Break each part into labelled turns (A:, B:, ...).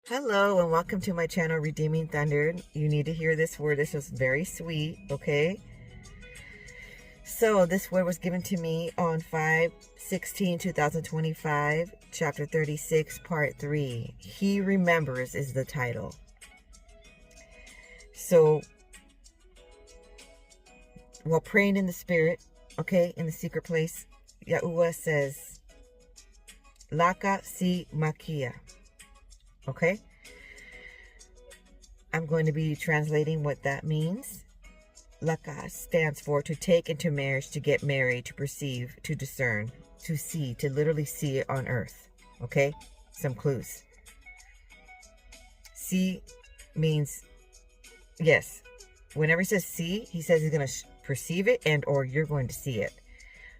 A: Hello and welcome to my channel, Redeeming Thunder. You need to hear this word. This was very sweet, okay? So this word was given to me on 5/16/2025, chapter 36, part 3. He Remembers is the title. So while praying in the spirit, okay, in the secret place, Yahuwah says, Laka si maikaiya. Okay? I'm going to be translating what that means. Laka stands for to take into marriage, to get married, to perceive, to discern, to see, to literally see it on earth. Okay? Some clues. See means, yes. Whenever he says see, he says he's going to perceive it and or you're going to see it.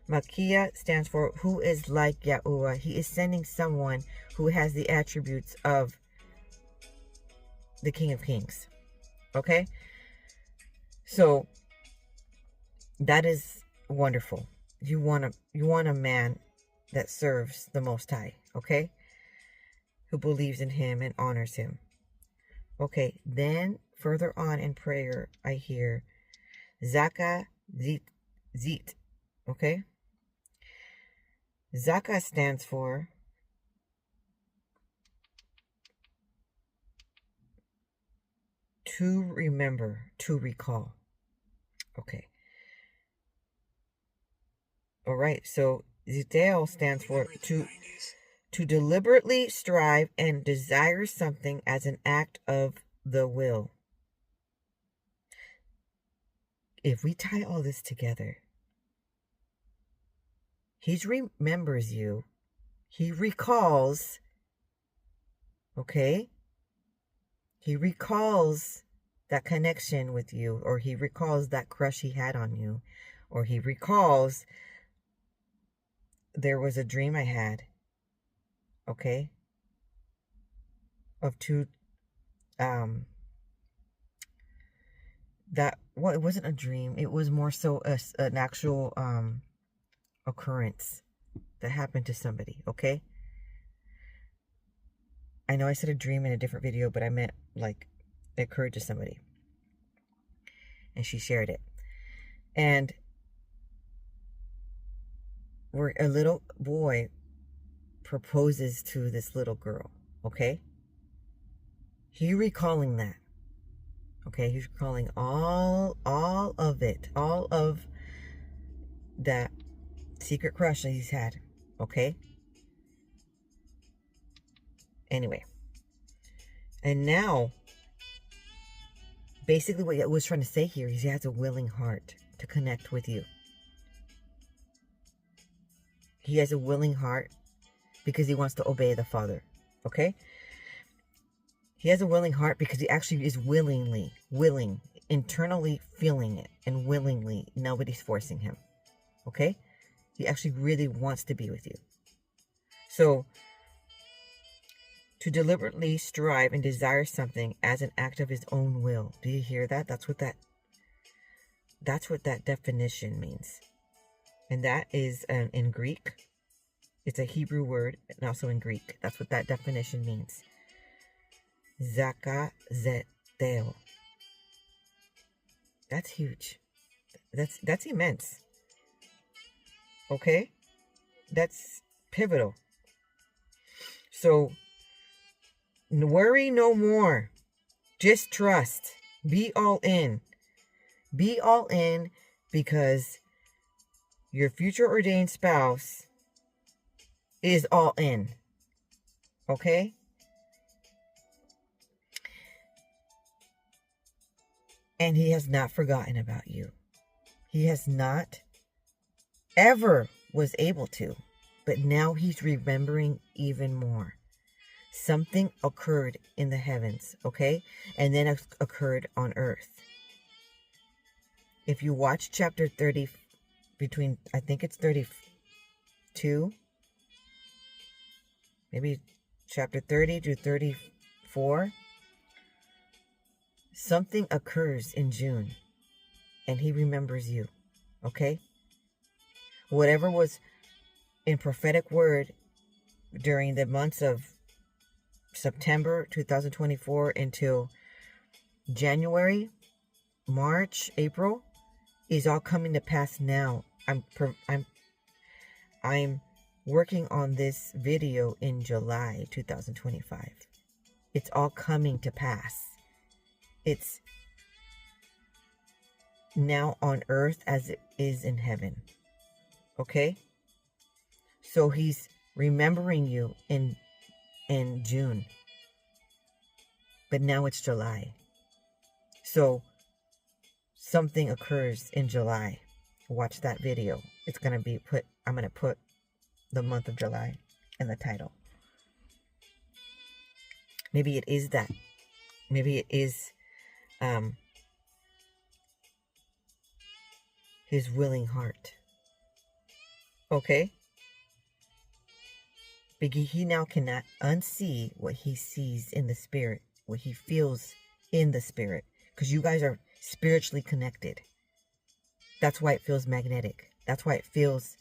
A: Maikaiya stands for who is like Yahuwah. He is sending someone who has the attributes of the King of Kings. Okay? So that is wonderful. You want a man that serves the Most High, okay? Who believes in him and honors him. Okay, then further on in prayer, I hear Zaka Zit, okay? Zaka stands for to remember, to recall. Okay. All right, so Ziteo stands for to deliberately strive and desire something as an act of the will. If we tie all this together, he remembers you. He recalls, okay? He recalls that connection with you, or he recalls that crush he had on you, or he recalls there was a dream I had, okay? Of two, that, well, it wasn't a dream. It was more so an actual occurrence that happened to somebody, okay? I know I said a dream in a different video, but I meant like it occurred to somebody. And she shared it. And where a little boy proposes to this little girl, okay? He recalling that. Okay, he's recalling all of it, all of that secret crush that he's had, okay? Anyway. And now, basically what I was trying to say here is he has a willing heart to connect with you. He has a willing heart because he wants to obey the Father, okay? He has a willing heart because he actually is willing, internally feeling it, and willingly, nobody's forcing him, okay? He actually really wants to be with you. So, to deliberately strive and desire something as an act of his own will. Do you hear that? That's what that definition means. And that is in Greek. It's a Hebrew word and also in Greek. That's what that definition means. Zaka zeteo. That's huge. That's immense. Okay? That's pivotal. So, worry no more. Just trust. Be all in. Be all in because your future ordained spouse is all in. Okay? And he has not forgotten about you. He has not ever was able to. But now he's remembering even more. Something occurred in the heavens, okay? And then it occurred on earth. If you watch chapter 30, between, I think it's 32, maybe chapter 30 to 34, something occurs in June, and he remembers you, okay? Whatever was in prophetic word during the months of September 2024 until January, March, April is all coming to pass now. I'm working on this video in July 2025. It's all coming to pass. It's now on earth as it is in heaven. Okay? So he's remembering you in June. But now it's July. So something occurs in July. Watch that video. It's going to be I'm going to put the month of July in the title. Maybe it is that. Maybe it is his willing heart. Okay? Because he now cannot unsee what he sees in the spirit, what he feels in the spirit. Because you guys are spiritually connected. That's why it feels magnetic. That's why it feels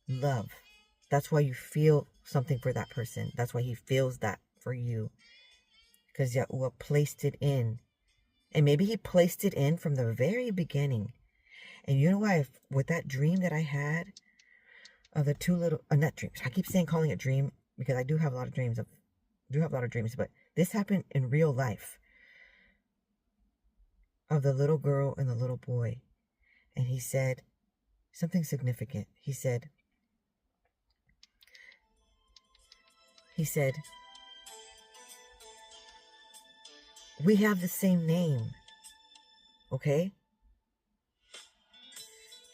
A: love. That's why you feel something for that person. That's why he feels that for you. Because Yahuwah placed it in. And maybe he placed it in from the very beginning. And you know why? With that dream that I had of the two little, not dreams. I keep calling it dream because I do have a lot of dreams. But this happened in real life. Of the little girl and the little boy. And he said something significant. He said, we have the same name. Okay?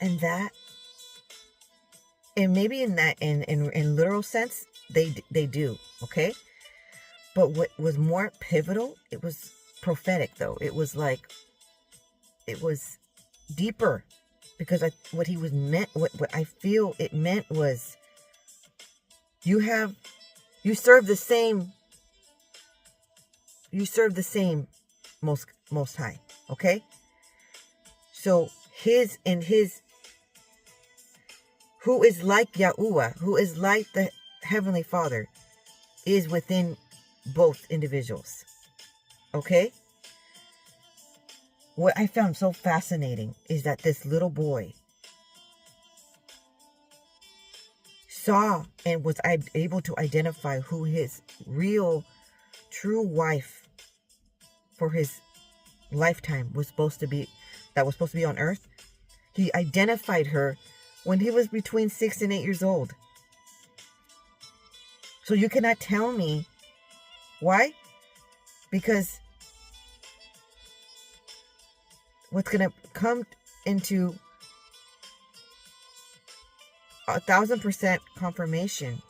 A: And maybe in literal sense, they do. Okay? But what was more pivotal, it was prophetic though. It was deeper. Because what I feel it meant was you serve the same most high. Okay? So who is like Yahuwah, who is like the Heavenly Father, is within both individuals. Okay? What I found so fascinating is that this little boy saw and was able to identify who his real, true wife for his lifetime was supposed to be on earth. He identified her when he was between 6 and 8 years old. So you cannot tell me why? Because what's going to come into 1,000% confirmation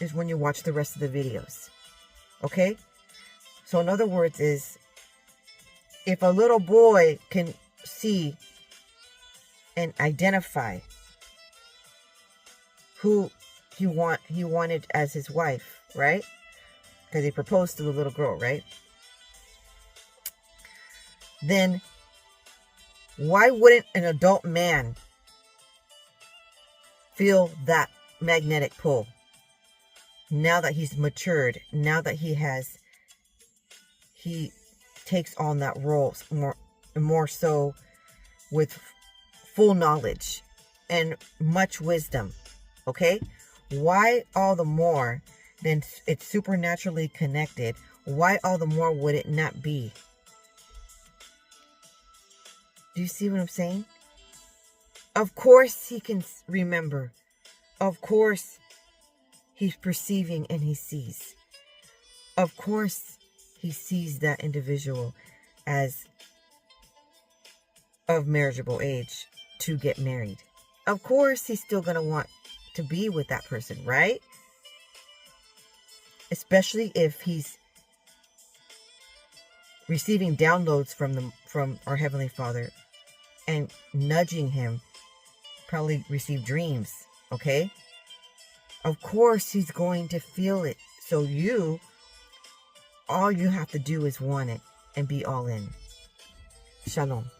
A: is when you watch the rest of the videos. Okay? So in other words is, if a little boy can see and identify who he wanted as his wife, right? Because he proposed to the little girl, right? Then why wouldn't an adult man feel that magnetic pull? Now that he's matured, now that he takes on that role more so with full knowledge and much wisdom. Okay? Why all the more then it's supernaturally connected? Why all the more would it not be? Do you see what I'm saying? Of course he can remember. Of course he's perceiving and he sees. Of course he sees that individual as of marriageable age to get married. Of course he's still going to want to be with that person, right? Especially if he's receiving downloads from our Heavenly Father and nudging him, probably receive dreams, okay? Of course he's going to feel it. So all you have to do is want it and be all in. Shalom.